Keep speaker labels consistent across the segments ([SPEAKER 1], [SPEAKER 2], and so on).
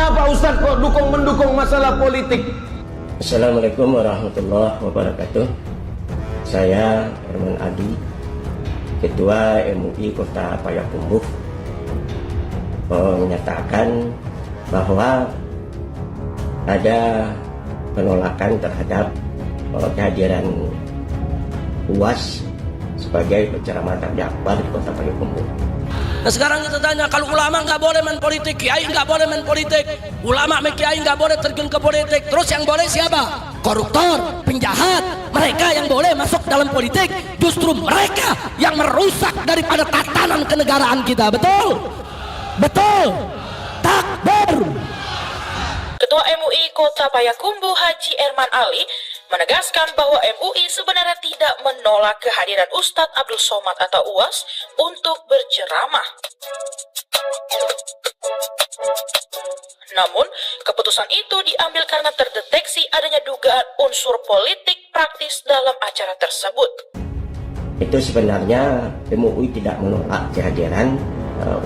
[SPEAKER 1] Kenapa Ustadz kok mendukung masalah politik?
[SPEAKER 2] Assalamualaikum warahmatullahi wabarakatuh. Saya Herman Adi, Ketua MUI Kota Payakumbuh, menyatakan bahwa ada penolakan terhadap kehadiran UAS sebagai penceramah tabligh akbar di Kota Payakumbuh.
[SPEAKER 3] Nah sekarang kita tanya, kalau ulama nggak boleh main politik, kiai nggak boleh main politik, ulama sama kiai nggak boleh terjun ke politik, terus yang boleh siapa? Koruptor, penjahat, mereka yang boleh masuk dalam politik, justru mereka yang merusak daripada tatanan kenegaraan kita. Betul? Betul? Takbir!
[SPEAKER 4] Ketua MUI Kota Payakumbuh Haji Herman Ali menegaskan bahwa MUI sebenarnya tidak menolak kehadiran Ustadz Abdul Somad atau UAS untuk berceramah. Namun, keputusan itu diambil karena terdeteksi adanya dugaan unsur politik praktis dalam acara tersebut.
[SPEAKER 2] Itu sebenarnya MUI tidak menolak kehadiran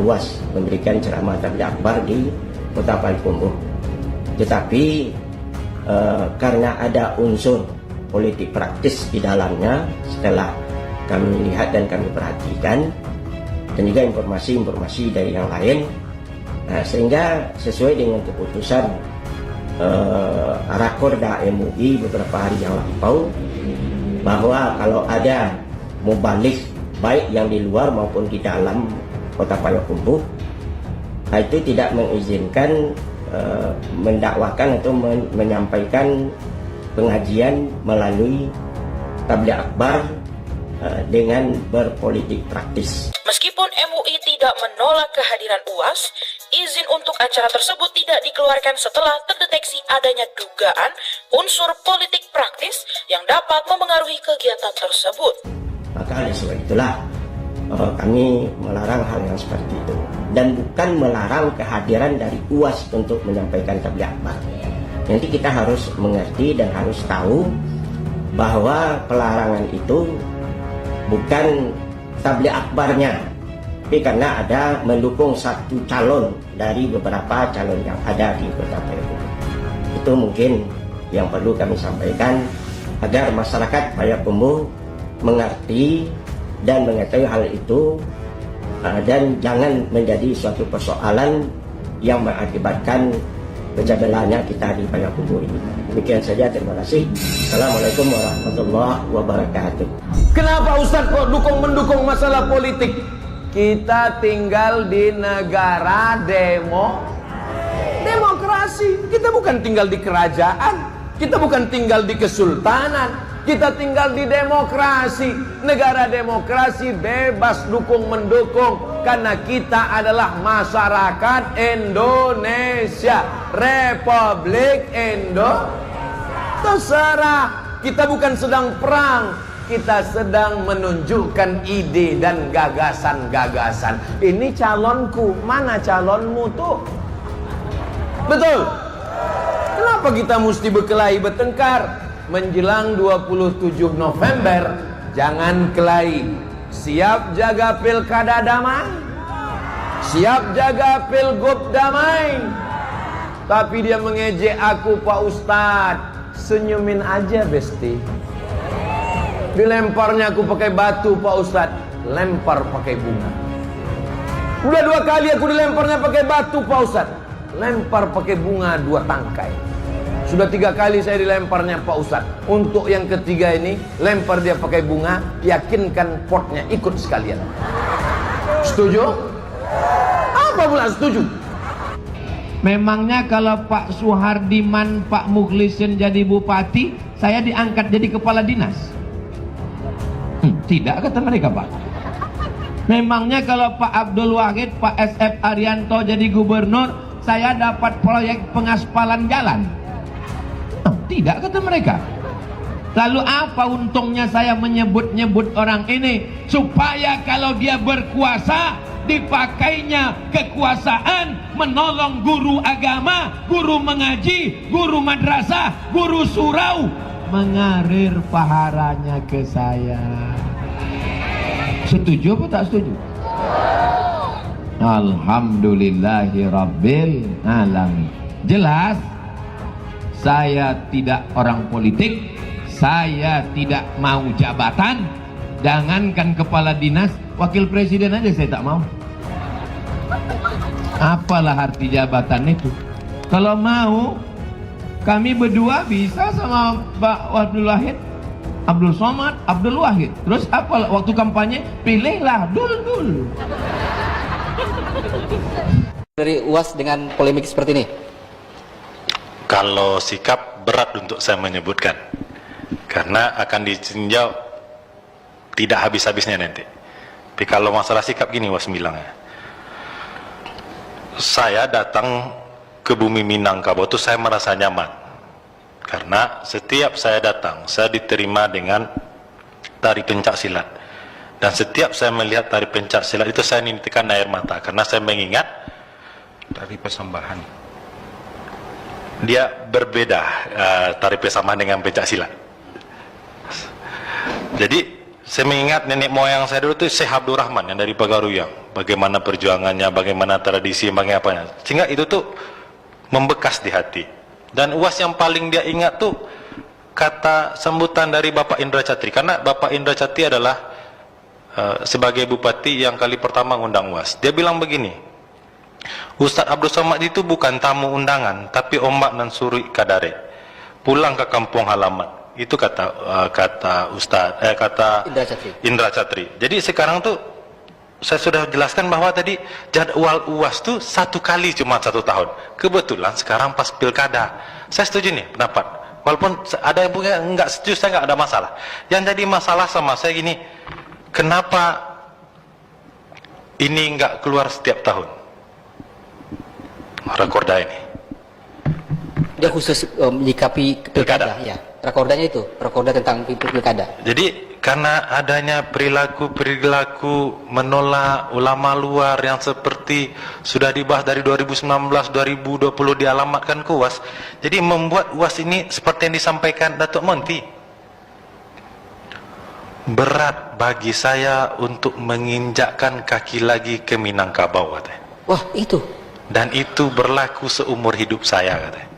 [SPEAKER 2] UAS memberikan ceramah tabligh akbar di Kota Payakumbuh. Tetapi karena ada unsur politik praktis di dalamnya, setelah kami lihat dan kami perhatikan, dan juga informasi-informasi dari yang lain, sehingga sesuai dengan keputusan Rakorda MUI beberapa hari yang lalu, bahwa kalau ada mubalik baik yang di luar maupun di dalam Kota Payakumbuh, itu tidak mengizinkan mendakwakan atau menyampaikan pengajian melalui tabligh akbar dengan berpolitik praktis.
[SPEAKER 4] Meskipun MUI tidak menolak kehadiran UAS, izin untuk acara tersebut tidak dikeluarkan setelah terdeteksi adanya dugaan unsur politik praktis yang dapat memengaruhi kegiatan tersebut.
[SPEAKER 2] Maka oleh sebab itulah kami melarang hal yang seperti itu, dan bukan melarang kehadiran dari UAS untuk menyampaikan tabligh akbar. Nanti kita harus mengerti dan harus tahu bahwa pelarangan itu bukan tabligh akbarnya, tapi karena ada mendukung satu calon dari beberapa calon yang ada di Kota Payakumbuh. Itu mungkin yang perlu kami sampaikan agar masyarakat Payakumbuh mengerti dan mengetahui hal itu, dan jangan menjadi suatu persoalan yang mengakibatkan pecah belahnya kita di Payakumbuh ini. Demikian saja, terima kasih. Assalamualaikum warahmatullahi wabarakatuh.
[SPEAKER 1] Kenapa Ustadz kok mendukung masalah politik? Kita tinggal di negara demokrasi. Kita bukan tinggal di kerajaan, kita bukan tinggal di kesultanan. Kita tinggal di demokrasi. Negara demokrasi bebas dukung-mendukung, karena kita adalah masyarakat Indonesia, Republik Indonesia. Terserah. Kita bukan sedang perang, kita sedang menunjukkan ide dan gagasan-gagasan. Ini calonku, mana calonmu tuh? Betul? Kenapa kita mesti berkelahi bertengkar? Menjelang 27 November, jangan kelahi. Siap jaga pilkada damai, siap jaga pilgub damai. Tapi dia mengejek aku, Pak Ustadz. Senyumin aja, besti. Dilemparnya aku pakai batu, Pak Ustadz. Lempar pakai bunga. Udah 2 kali aku dilemparnya pakai batu, Pak Ustadz. Lempar pakai bunga 2 tangkai. Sudah 3 kali saya dilemparnya, Pak Ustadz. Untuk yang ketiga ini, lempar dia pakai bunga, yakinkan potnya ikut sekalian. Setuju? Apa pula setuju?
[SPEAKER 5] Memangnya kalau Pak Suhardiman, Pak Mukhlisin jadi bupati, saya diangkat jadi kepala dinas? Tidak, kata mereka, Pak. Memangnya kalau Pak Abdul Wahid, Pak SF Arianto jadi gubernur, saya dapat proyek pengaspalan jalan? Tidak, kata mereka. Lalu apa untungnya saya menyebut-nyebut orang ini? Supaya kalau dia berkuasa, dipakainya kekuasaan menolong guru agama, guru mengaji, guru madrasah, guru surau, mengalir pahalanya ke saya. Setuju apa tak setuju? Alhamdulillahi Rabbil Alamin. Jelas saya tidak orang politik, saya tidak mau jabatan. Jangankan kepala dinas, wakil presiden aja saya tak mau. Apalah arti jabatan itu? Kalau mau, kami berdua bisa sama Pak Abdul Wahid, Abdul Somad, Abdul Wahid. Terus apa waktu kampanye? Pilihlah Dul.
[SPEAKER 6] Dari UAS dengan polemik seperti ini?
[SPEAKER 7] Kalau sikap berat untuk saya menyebutkan, karena akan ditinjau tidak habis-habisnya nanti. Tapi kalau masalah sikap gini Was bilang ya, saya datang ke bumi Minangkabau itu saya merasa nyaman, karena setiap saya datang saya diterima dengan tari pencak silat, dan setiap saya melihat tari pencak silat itu saya nitikan air mata, karena saya mengingat tari persembahan. Dia berbeda tari persembahan dengan pencak silat. Jadi saya mengingat nenek moyang saya dulu itu Syekh Abdul Rahman yang dari Pagaruyang, bagaimana perjuangannya, bagaimana tradisi, bagaimana apanya, sehingga itu tuh membekas di hati. Dan UAS yang paling dia ingat tuh kata sambutan dari Bapak Indra Catri, karena Bapak Indra Catri adalah sebagai bupati yang kali pertama ngundang UAS. Dia bilang begini, Ustadz Abdul Somad itu bukan tamu undangan, tapi ombak dan suri kadare, pulang ke kampung halaman. Itu kata Indra Catri. Jadi sekarang tuh saya sudah jelaskan bahwa tadi jadwal UAS tuh 1 kali cuma 1 tahun. Kebetulan sekarang pas pilkada. Saya setuju nih pendapat. Walaupun ada yang nggak setuju, saya nggak ada masalah. Yang jadi masalah sama saya gini, kenapa ini nggak keluar setiap tahun Rakorda ini?
[SPEAKER 6] Dia khusus menyikapi pilkada, ya. Rakordanya itu, Rakorda tentang pilkada. Jadi
[SPEAKER 7] karena adanya perilaku menolak ulama luar yang seperti sudah dibahas dari 2019-2020 dialamatkan ke UAS, jadi membuat UAS ini seperti yang disampaikan Datuk Monty, berat bagi saya untuk menginjakkan kaki lagi ke Minangkabau katanya.
[SPEAKER 6] Wah, itu.
[SPEAKER 7] Dan itu berlaku seumur hidup saya katanya.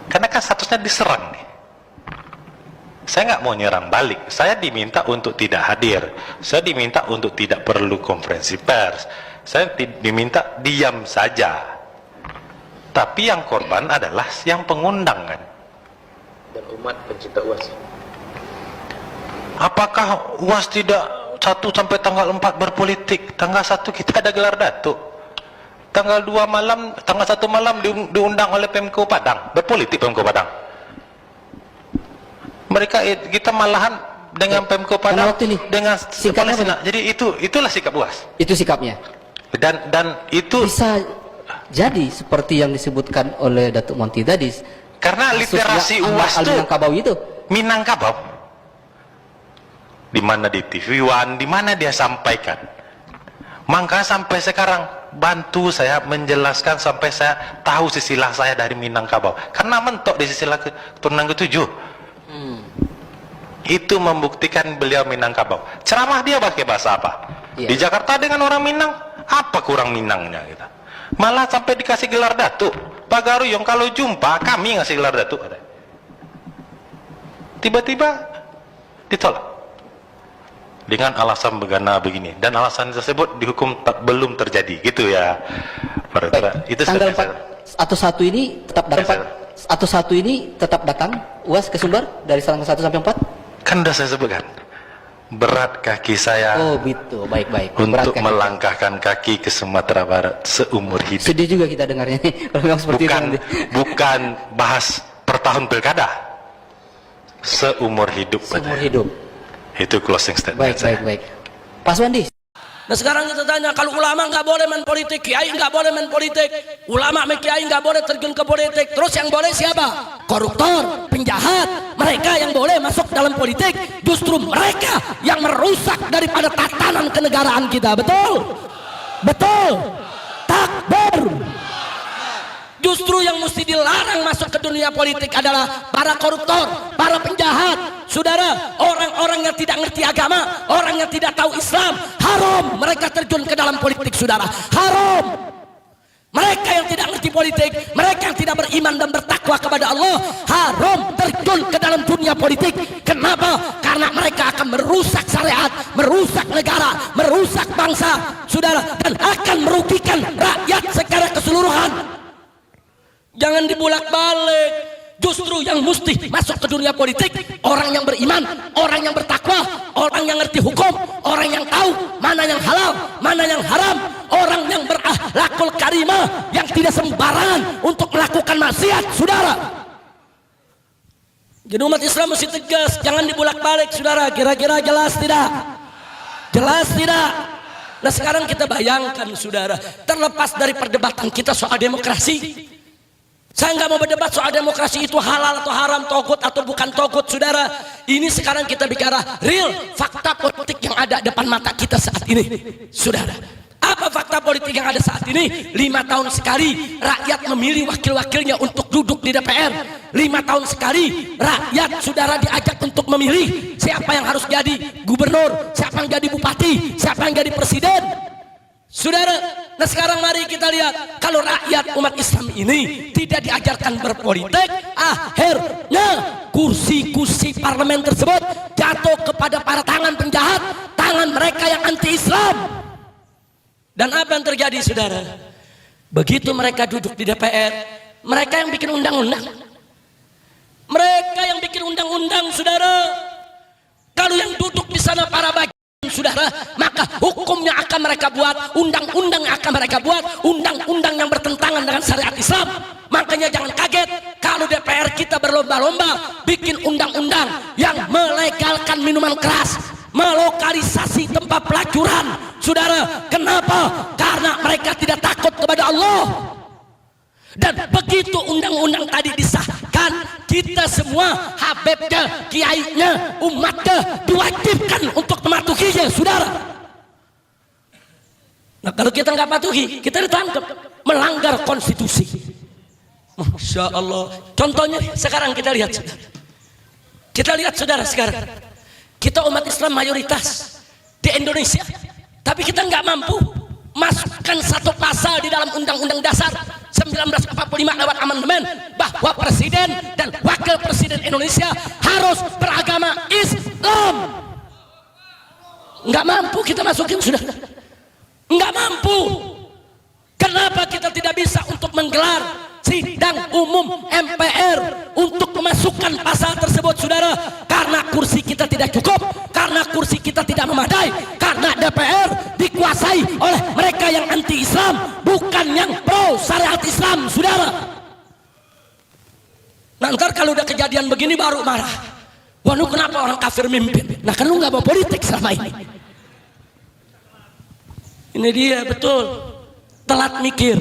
[SPEAKER 7] Karena kan statusnya diserang nih. Saya nggak mau nyerang balik. Saya diminta untuk tidak hadir. Saya diminta untuk tidak perlu konferensi pers. Saya diminta diam saja. Tapi yang korban adalah yang pengundang kan. Dan umat pencinta UAS. Apakah UAS tidak 1 sampai tanggal 4 berpolitik? Tanggal 1 kita ada gelar datuk. Tanggal 2 malam, tanggal 1 malam diundang oleh Pemko Padang, berpolitik Pemko Padang. Kita malahan dengan Pemko Padang dengan Palestina. Jadi itulah sikap UAS.
[SPEAKER 6] Itu sikapnya.
[SPEAKER 7] Dan itu
[SPEAKER 6] bisa jadi seperti yang disebutkan oleh Datuk Monty tadi.
[SPEAKER 7] Karena literasi UAS itu Minangkabau. Di mana di TV One, di mana dia sampaikan. Maka sampai sekarang bantu saya menjelaskan sampai saya tahu silsilah saya dari Minangkabau, karena mentok di silsilah keturunan ke-7. Itu membuktikan beliau Minangkabau. Ceramah dia pakai bahasa apa? Di Jakarta dengan orang Minang, apa kurang Minangnya kita? Malah sampai dikasih gelar datuk. Pak Garuyong kalau jumpa kami ngasih gelar datuk, tiba-tiba ditolak dengan alasan begini, dan alasan tersebut dihukum belum terjadi, gitu ya. Itu
[SPEAKER 6] tanggal 4 atau 1 ini tetap datang UAS ke Sumbar dari tanggal 1 sampai 4?
[SPEAKER 7] Kan sudah saya sebutkan, berat kaki saya
[SPEAKER 6] baik
[SPEAKER 7] untuk melangkahkan kaki ke Sumatera Barat seumur hidup.
[SPEAKER 6] Sedih juga kita dengarnya nih
[SPEAKER 7] bukan bahas per tahun pilkada, seumur hidup. Itu closing statement saya.
[SPEAKER 6] Baik. Pak Suwandi.
[SPEAKER 3] Nah sekarang kita tanya, kalau ulama nggak boleh main politik, kiai nggak boleh main politik, ulama sama kiai nggak boleh terjun ke politik, terus yang boleh siapa? Koruptor, penjahat, mereka yang boleh masuk dalam politik, justru mereka yang merusak daripada tatanan kenegaraan kita, betul? Takbir. Justru yang mesti dilarang masuk ke dunia politik adalah para koruptor, para penjahat. Saudara, orang-orang yang tidak ngerti agama, orang yang tidak tahu Islam, haram mereka terjun ke dalam politik, saudara. Haram. Mereka yang tidak ngerti politik, mereka yang tidak beriman dan bertakwa kepada Allah, haram terjun ke dalam dunia politik. Kenapa? Karena mereka akan merusak syariat, merusak negara, merusak bangsa, saudara, dan akan merugikan rakyat secara keseluruhan. Jangan dibulak-balik. Justru yang mesti masuk ke dunia politik orang yang beriman, orang yang bertakwa, orang yang ngerti hukum, orang yang tahu mana yang halal, mana yang haram, orang yang berakhlakul karimah, yang tidak sembarangan untuk melakukan maksiat, saudara. Jadi umat Islam mesti tegas, jangan dibulak-balik, saudara. Kira-kira jelas tidak? Jelas tidak? Nah sekarang kita bayangkan, saudara, terlepas dari perdebatan kita soal demokrasi, saya nggak mau berdebat soal demokrasi itu halal atau haram, togut atau bukan togut, saudara. Ini sekarang kita bicara real fakta politik yang ada depan mata kita saat ini, saudara. Apa fakta politik yang ada saat ini? 5 tahun sekali rakyat memilih wakil-wakilnya untuk duduk di DPR. 5 tahun sekali rakyat, saudara, diajak untuk memilih siapa yang harus jadi gubernur, siapa yang jadi bupati, siapa yang jadi presiden, saudara. Nah sekarang mari kita lihat, kalau rakyat umat Islam ini tidak diajarkan berpolitik, akhirnya kursi-kursi parlemen tersebut jatuh kepada para tangan penjahat, tangan mereka yang anti-Islam. Dan apa yang terjadi, saudara? Begitu mereka duduk di DPR, mereka yang bikin undang-undang. Mereka yang bikin undang-undang, saudara. Kalau yang duduk di sana para bagian, saudara, maka hukumnya akan mereka buat, undang-undang akan mereka buat, undang-undang yang bertentangan dengan syariat Islam. Makanya jangan kaget kalau DPR kita berlomba-lomba bikin undang-undang yang melegalkan minuman keras, melokalisasi tempat pelacuran, saudara. Kenapa? Karena mereka tidak takut kepada Allah. Dan begitu undang-undang tadi disahkan, kita semua, habibnya, kiainya, umatnya diwajibkan untuk mematuhinya, saudara. Nah kalau kita nggak patuhi, kita ditangkap melanggar konstitusi. Masya Allah. Contohnya sekarang kita lihat, saudara. Kita lihat, saudara, sekarang kita umat Islam mayoritas di Indonesia, tapi kita nggak mampu masukkan satu pasal di dalam Undang-Undang Dasar 1945 lewat amandemen bahwa presiden dan wakil presiden Indonesia harus beragama Islam. Nggak mampu kita masukin, sudah. Nggak mampu. Kenapa kita tidak bisa untuk menggelar sidang umum MPR untuk memasukkan pasal tersebut, saudara? Karena kursi kita tidak cukup, karena kursi kita tidak memadai, karena DPR dikuasai oleh mereka yang anti-Islam, bukan yang pro syariat Islam, saudara. Nah ntar kalau udah kejadian begini baru marah. Wah lu kenapa orang kafir mimpin? Nah kan lu gak mau politik selama ini. Ini dia, betul, telat mikir.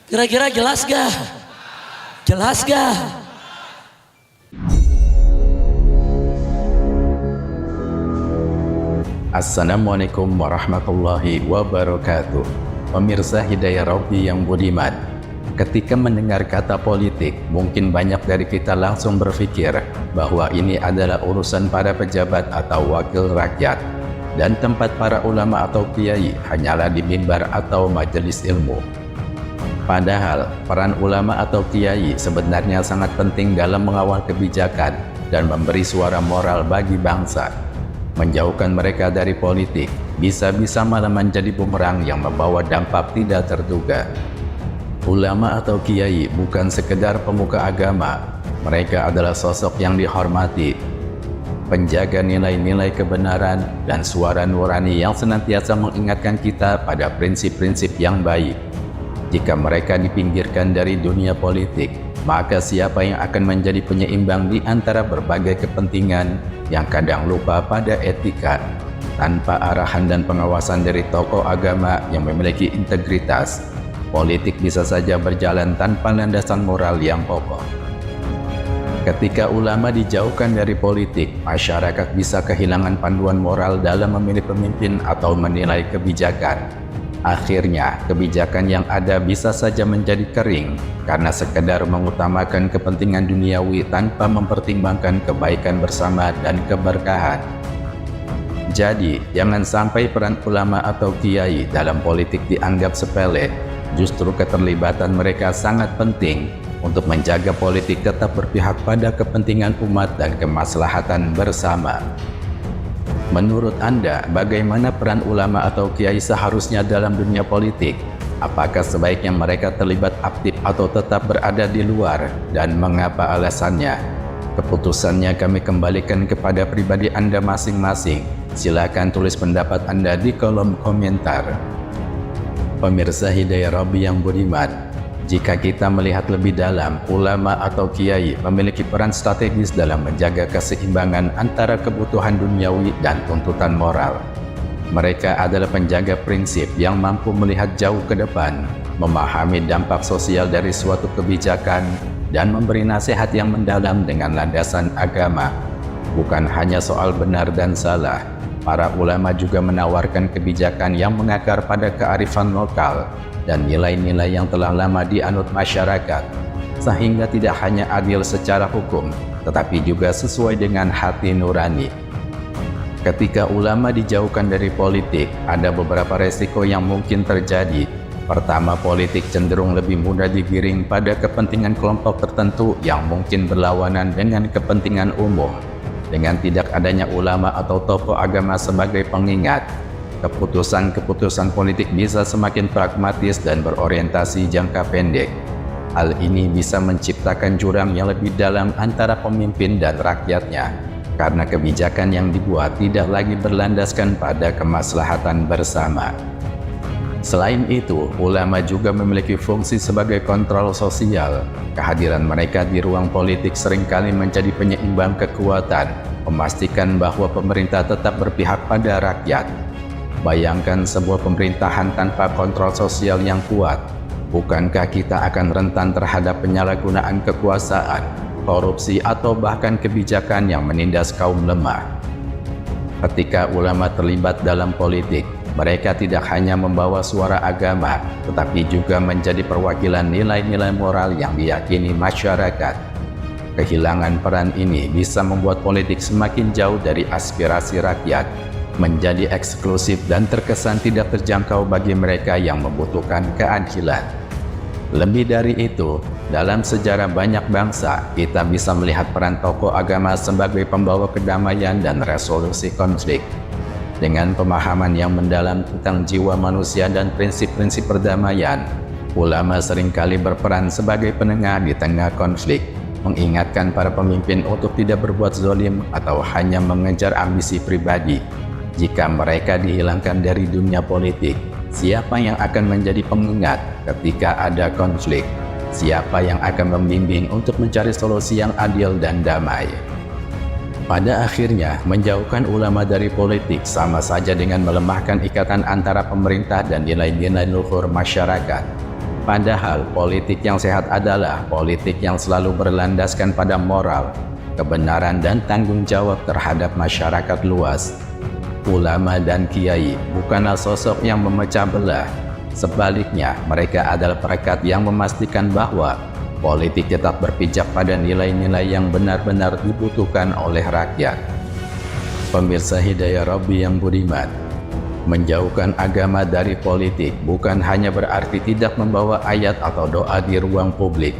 [SPEAKER 3] Kira-kira jelas gak? Jelas gak?
[SPEAKER 8] Assalamualaikum warahmatullahi wabarakatuh. Pemirsa Hidayah Rabbi yang budiman, ketika mendengar kata politik, mungkin banyak dari kita langsung berpikir bahwa ini adalah urusan para pejabat atau wakil rakyat, dan tempat para ulama atau kiai hanyalah di mimbar atau majelis ilmu. Padahal peran ulama atau kiai sebenarnya sangat penting dalam mengawal kebijakan dan memberi suara moral bagi bangsa. Menjauhkan mereka dari politik bisa-bisa malah menjadi bumerang yang membawa dampak tidak terduga. Ulama atau kiai bukan sekedar pemuka agama, mereka adalah sosok yang dihormati, penjaga nilai-nilai kebenaran dan suara nurani yang senantiasa mengingatkan kita pada prinsip-prinsip yang baik. Jika mereka dipinggirkan dari dunia politik, maka siapa yang akan menjadi penyeimbang di antara berbagai kepentingan yang kadang lupa pada etika? Tanpa arahan dan pengawasan dari tokoh agama yang memiliki integritas, politik bisa saja berjalan tanpa landasan moral yang kokoh. Ketika ulama dijauhkan dari politik, masyarakat bisa kehilangan panduan moral dalam memilih pemimpin atau menilai kebijakan. Akhirnya, kebijakan yang ada bisa saja menjadi kering karena sekedar mengutamakan kepentingan duniawi tanpa mempertimbangkan kebaikan bersama dan keberkahan. Jadi, jangan sampai peran ulama atau kiai dalam politik dianggap sepele. Justru keterlibatan mereka sangat penting untuk menjaga politik tetap berpihak pada kepentingan umat dan kemaslahatan bersama. Menurut Anda, bagaimana peran ulama atau kiai seharusnya dalam dunia politik? Apakah sebaiknya mereka terlibat aktif atau tetap berada di luar? Dan mengapa alasannya? Keputusannya kami kembalikan kepada pribadi Anda masing-masing. Silakan tulis pendapat Anda di kolom komentar. Pemirsa Hidayah Rabbi yang budiman, jika kita melihat lebih dalam, ulama atau kiai memiliki peran strategis dalam menjaga keseimbangan antara kebutuhan duniawi dan tuntutan moral. Mereka adalah penjaga prinsip yang mampu melihat jauh ke depan, memahami dampak sosial dari suatu kebijakan, dan memberi nasihat yang mendalam dengan landasan agama. Bukan hanya soal benar dan salah, para ulama juga menawarkan kebijakan yang mengakar pada kearifan lokal dan nilai-nilai yang telah lama dianut masyarakat, sehingga tidak hanya adil secara hukum, tetapi juga sesuai dengan hati nurani. Ketika ulama dijauhkan dari politik, ada beberapa resiko yang mungkin terjadi. Pertama, politik cenderung lebih mudah digiring pada kepentingan kelompok tertentu yang mungkin berlawanan dengan kepentingan umum. Dengan tidak adanya ulama atau tokoh agama sebagai pengingat, keputusan-keputusan politik bisa semakin pragmatis dan berorientasi jangka pendek. Hal ini bisa menciptakan jurang yang lebih dalam antara pemimpin dan rakyatnya, karena kebijakan yang dibuat tidak lagi berlandaskan pada kemaslahatan bersama. Selain itu, ulama juga memiliki fungsi sebagai kontrol sosial. Kehadiran mereka di ruang politik seringkali menjadi penyeimbang kekuatan, memastikan bahwa pemerintah tetap berpihak pada rakyat. Bayangkan sebuah pemerintahan tanpa kontrol sosial yang kuat. Bukankah kita akan rentan terhadap penyalahgunaan kekuasaan, korupsi, atau bahkan kebijakan yang menindas kaum lemah? Ketika ulama terlibat dalam politik, mereka tidak hanya membawa suara agama, tetapi juga menjadi perwakilan nilai-nilai moral yang diyakini masyarakat. Kehilangan peran ini bisa membuat politik semakin jauh dari aspirasi rakyat, menjadi eksklusif dan terkesan tidak terjangkau bagi mereka yang membutuhkan keadilan. Lebih dari itu, dalam sejarah banyak bangsa, kita bisa melihat peran tokoh agama sebagai pembawa kedamaian dan resolusi konflik. Dengan pemahaman yang mendalam tentang jiwa manusia dan prinsip-prinsip perdamaian, ulama seringkali berperan sebagai penengah di tengah konflik, mengingatkan para pemimpin untuk tidak berbuat zalim atau hanya mengejar ambisi pribadi. Jika mereka dihilangkan dari dunia politik, siapa yang akan menjadi pengingat ketika ada konflik? Siapa yang akan membimbing untuk mencari solusi yang adil dan damai? Pada akhirnya, menjauhkan ulama dari politik sama saja dengan melemahkan ikatan antara pemerintah dan nilai-nilai luhur masyarakat. Padahal, politik yang sehat adalah politik yang selalu berlandaskan pada moral, kebenaran, dan tanggung jawab terhadap masyarakat luas. Ulama dan kiai bukanlah sosok yang memecah belah. Sebaliknya, mereka adalah perekat yang memastikan bahwa politik tetap berpijak pada nilai-nilai yang benar-benar dibutuhkan oleh rakyat. Pemirsa Hidayah Rabbi yang budiman, menjauhkan agama dari politik bukan hanya berarti tidak membawa ayat atau doa di ruang publik.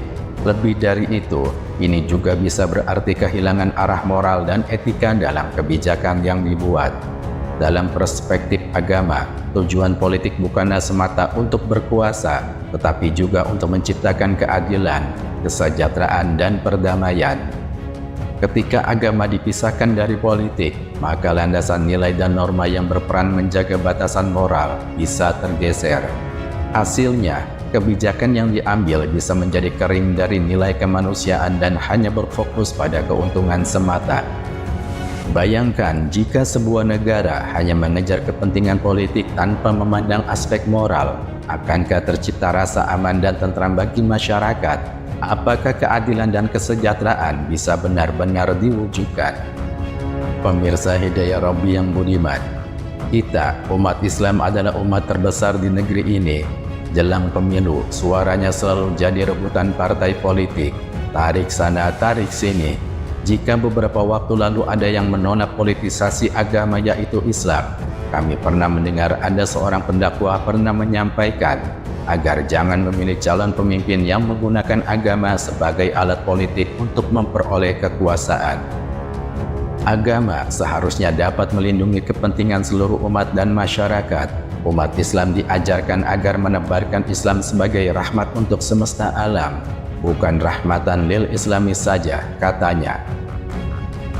[SPEAKER 8] Lebih dari itu, ini juga bisa berarti kehilangan arah moral dan etika dalam kebijakan yang dibuat. Dalam perspektif agama, tujuan politik bukanlah semata untuk berkuasa, tetapi juga untuk menciptakan keadilan, kesejahteraan, dan perdamaian. Ketika agama dipisahkan dari politik, maka landasan nilai dan norma yang berperan menjaga batasan moral bisa tergeser. Hasilnya, kebijakan yang diambil bisa menjadi kering dari nilai kemanusiaan dan hanya berfokus pada keuntungan semata. Bayangkan jika sebuah negara hanya mengejar kepentingan politik tanpa memandang aspek moral, akankah tercipta rasa aman dan tentram bagi masyarakat? Apakah keadilan dan kesejahteraan bisa benar-benar diwujudkan? Pemirsa Hidayah Rabbi yang budiman, kita, umat Islam adalah umat terbesar di negeri ini. Jelang pemilu, suaranya selalu jadi rebutan partai politik. Tarik sana, tarik sini. Jika beberapa waktu lalu ada yang menolak politisasi agama yaitu Islam, kami pernah mendengar ada seorang pendakwah pernah menyampaikan agar jangan memilih calon pemimpin yang menggunakan agama sebagai alat politik untuk memperoleh kekuasaan. Agama seharusnya dapat melindungi kepentingan seluruh umat dan masyarakat. Umat Islam diajarkan agar menebarkan Islam sebagai rahmat untuk semesta alam, bukan rahmatan lil islami saja, katanya.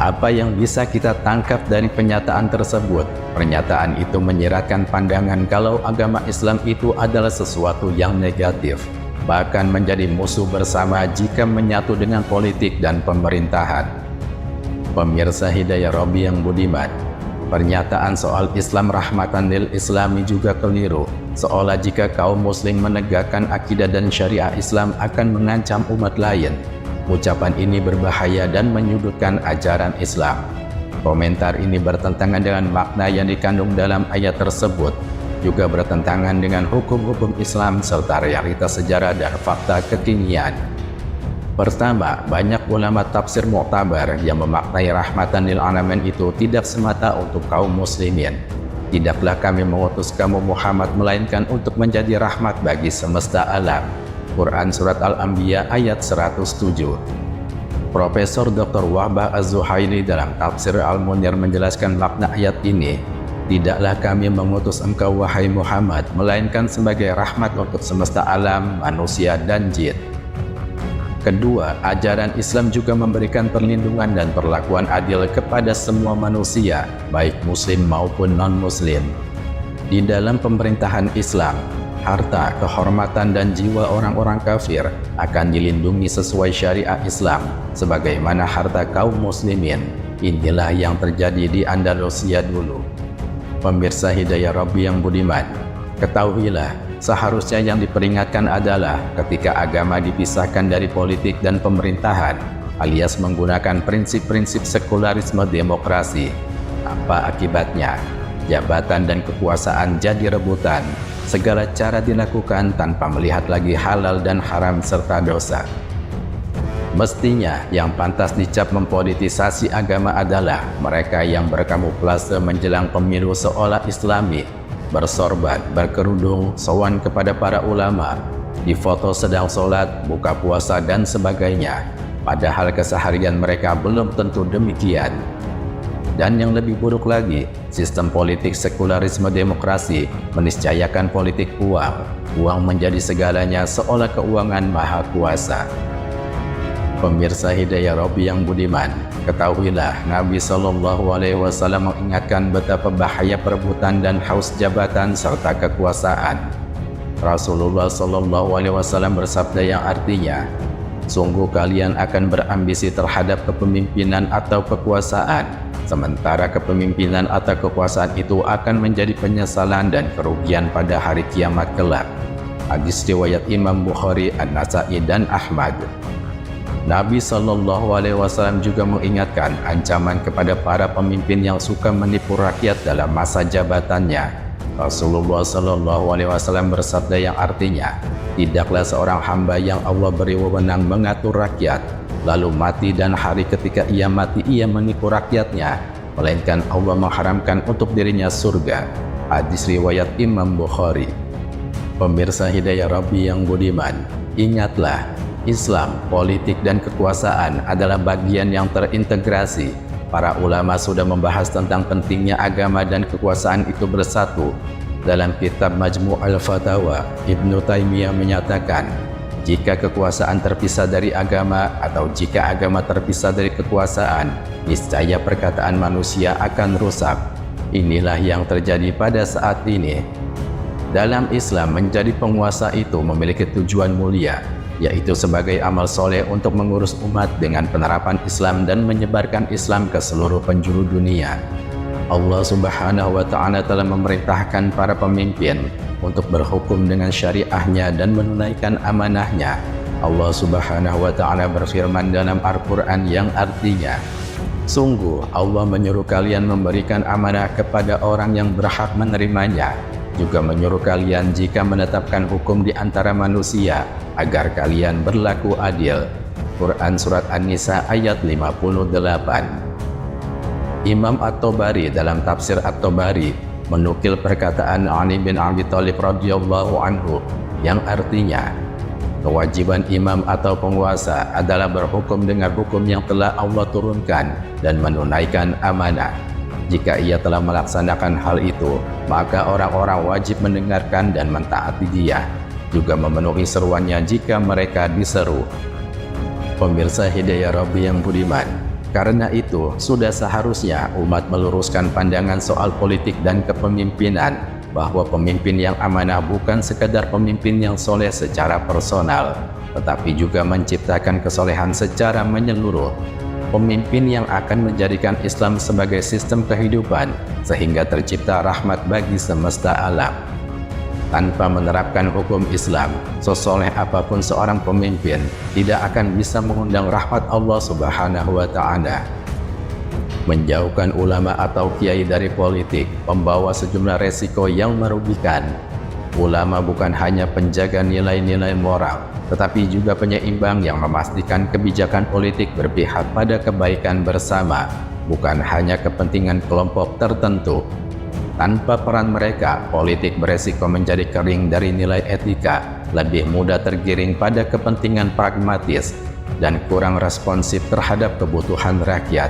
[SPEAKER 8] Apa yang bisa kita tangkap dari pernyataan tersebut? Pernyataan itu menyiratkan pandangan kalau agama Islam itu adalah sesuatu yang negatif, bahkan menjadi musuh bersama jika menyatu dengan politik dan pemerintahan. Pemirsa Hidayah Robi yang budiman, pernyataan soal Islam rahmatan lil islami juga keliru, seolah jika kaum muslim menegakkan akidah dan syariah Islam akan mengancam umat lain. Ucapan ini berbahaya dan menyudutkan ajaran Islam. Komentar ini bertentangan dengan makna yang dikandung dalam ayat tersebut, juga bertentangan dengan hukum-hukum Islam serta realitas sejarah dan fakta kekinian. Pertama, banyak ulama tafsir muktabar yang memaknai rahmatan lil alamin itu tidak semata untuk kaum muslimin. Tidaklah kami mengutus kamu Muhammad melainkan untuk menjadi rahmat bagi semesta alam. Quran Surat Al-Anbiya ayat 107. Profesor Dr. Wahbah Az-Zuhaili dalam tafsir Al-Munir menjelaskan makna ayat ini. Tidaklah kami mengutus engkau wahai Muhammad melainkan sebagai rahmat untuk semesta alam, manusia dan jin. Kedua, ajaran Islam juga memberikan perlindungan dan perlakuan adil kepada semua manusia, baik muslim maupun non-muslim. Di dalam pemerintahan Islam, harta, kehormatan, dan jiwa orang-orang kafir akan dilindungi sesuai syariah Islam, sebagaimana harta kaum muslimin. Inilah yang terjadi di Andalusia dulu. Pemirsa Hidayah Robi yang budiman, ketahuilah, seharusnya yang diperingatkan adalah ketika agama dipisahkan dari politik dan pemerintahan, alias menggunakan prinsip-prinsip sekularisme demokrasi. Apa akibatnya? Jabatan dan kekuasaan jadi rebutan. Segala cara dilakukan tanpa melihat lagi halal dan haram serta dosa. Mestinya yang pantas dicap mempolitisasi agama adalah mereka yang berkamuflase menjelang pemilu seolah islami, bersorban, berkerudung, sowan kepada para ulama, difoto sedang sholat, buka puasa dan sebagainya, padahal keseharian mereka belum tentu demikian. Dan yang lebih buruk lagi, sistem politik sekularisme demokrasi meniscayakan politik uang. Uang menjadi segalanya seolah keuangan maha kuasa. Pemirsa Hidayah Robi yang budiman, ketahuilah Nabi SAW mengingatkan betapa bahaya perebutan dan haus jabatan serta kekuasaan. Rasulullah SAW bersabda yang artinya, sungguh kalian akan berambisi terhadap kepemimpinan atau kekuasaan, sementara kepemimpinan atau kekuasaan itu akan menjadi penyesalan dan kerugian pada hari kiamat kelak. Hadis riwayat Imam Bukhari, An-Nasai dan Ahmad. Nabi SAW juga mengingatkan ancaman kepada para pemimpin yang suka menipu rakyat dalam masa jabatannya. Rasulullah SAW bersabda yang artinya, tidaklah seorang hamba yang Allah beri wewenang mengatur rakyat, lalu mati dan hari ketika ia mati ia menipu rakyatnya, melainkan Allah mengharamkan untuk dirinya surga. Hadis riwayat Imam Bukhari. Pemirsa Hidayah Robi yang budiman, ingatlah, Islam, politik dan kekuasaan adalah bagian yang terintegrasi. Para ulama sudah membahas tentang pentingnya agama dan kekuasaan itu bersatu. Dalam kitab Majmu' al-Fatawa, Ibnu Taimiyah menyatakan, jika kekuasaan terpisah dari agama atau jika agama terpisah dari kekuasaan, niscaya perkataan manusia akan rusak. Inilah yang terjadi pada saat ini. Dalam Islam, menjadi penguasa itu memiliki tujuan mulia, yaitu sebagai amal soleh untuk mengurus umat dengan penerapan Islam dan menyebarkan Islam ke seluruh penjuru dunia. Allah Subhanahu wa Ta'ala telah memerintahkan para pemimpin untuk berhukum dengan syariahnya dan menunaikan amanahnya. Allah Subhanahu wa Ta'ala berfirman dalam Al-Quran yang artinya, sungguh Allah menyuruh kalian memberikan amanah kepada orang yang berhak menerimanya, juga menyuruh kalian jika menetapkan hukum di antara manusia agar kalian berlaku adil. Quran Surat An-Nisa ayat 58. Imam At-Tabari dalam tafsir At-Tabari menukil perkataan Ali bin Abi Thalib radhiyallahu anhu yang artinya, kewajiban imam atau penguasa adalah berhukum dengan hukum yang telah Allah turunkan dan menunaikan amanah. Jika ia telah melaksanakan hal itu, maka orang-orang wajib mendengarkan dan mentaati dia, juga memenuhi seruannya jika mereka diseru. Pemirsa Hidayah Rabbi yang budiman, karena itu sudah seharusnya umat meluruskan pandangan soal politik dan kepemimpinan, bahwa pemimpin yang amanah bukan sekadar pemimpin yang soleh secara personal, tetapi juga menciptakan kesolehan secara menyeluruh. Pemimpin yang akan menjadikan Islam sebagai sistem kehidupan sehingga tercipta rahmat bagi semesta alam. Tanpa menerapkan hukum Islam, sesoleh apapun seorang pemimpin tidak akan bisa mengundang rahmat Allah Subhanahu wa Ta'ala. Menjauhkan ulama atau kiai dari politik membawa sejumlah resiko yang merugikan. Ulama bukan hanya penjaga nilai-nilai moral, tetapi juga penyeimbang yang memastikan kebijakan politik berpihak pada kebaikan bersama, bukan hanya kepentingan kelompok tertentu. Tanpa peran mereka, politik beresiko menjadi kering dari nilai etika, lebih mudah tergiring pada kepentingan pragmatis, dan kurang responsif terhadap kebutuhan rakyat.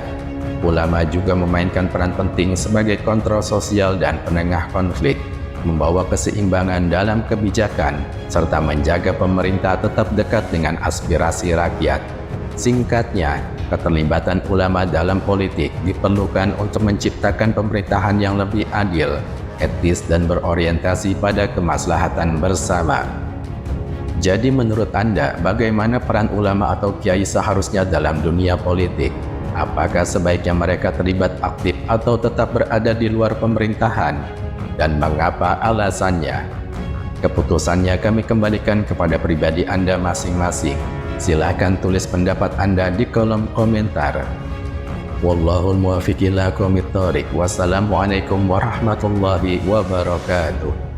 [SPEAKER 8] Ulama juga memainkan peran penting sebagai kontrol sosial dan penengah konflik, membawa keseimbangan dalam kebijakan, serta menjaga pemerintah tetap dekat dengan aspirasi rakyat. Singkatnya, keterlibatan ulama dalam politik diperlukan untuk menciptakan pemerintahan yang lebih adil, etis, dan berorientasi pada kemaslahatan bersama. Jadi menurut Anda, bagaimana peran ulama atau kiai seharusnya dalam dunia politik? Apakah sebaiknya mereka terlibat aktif atau tetap berada di luar pemerintahan? Dan mengapa alasannya? Keputusannya kami kembalikan kepada pribadi Anda masing-masing. Silahkan tulis pendapat Anda di kolom komentar. Wallahul muwaffiq ila aqwamit thoriq. Wassalamualaikum warahmatullahi wabarakatuh.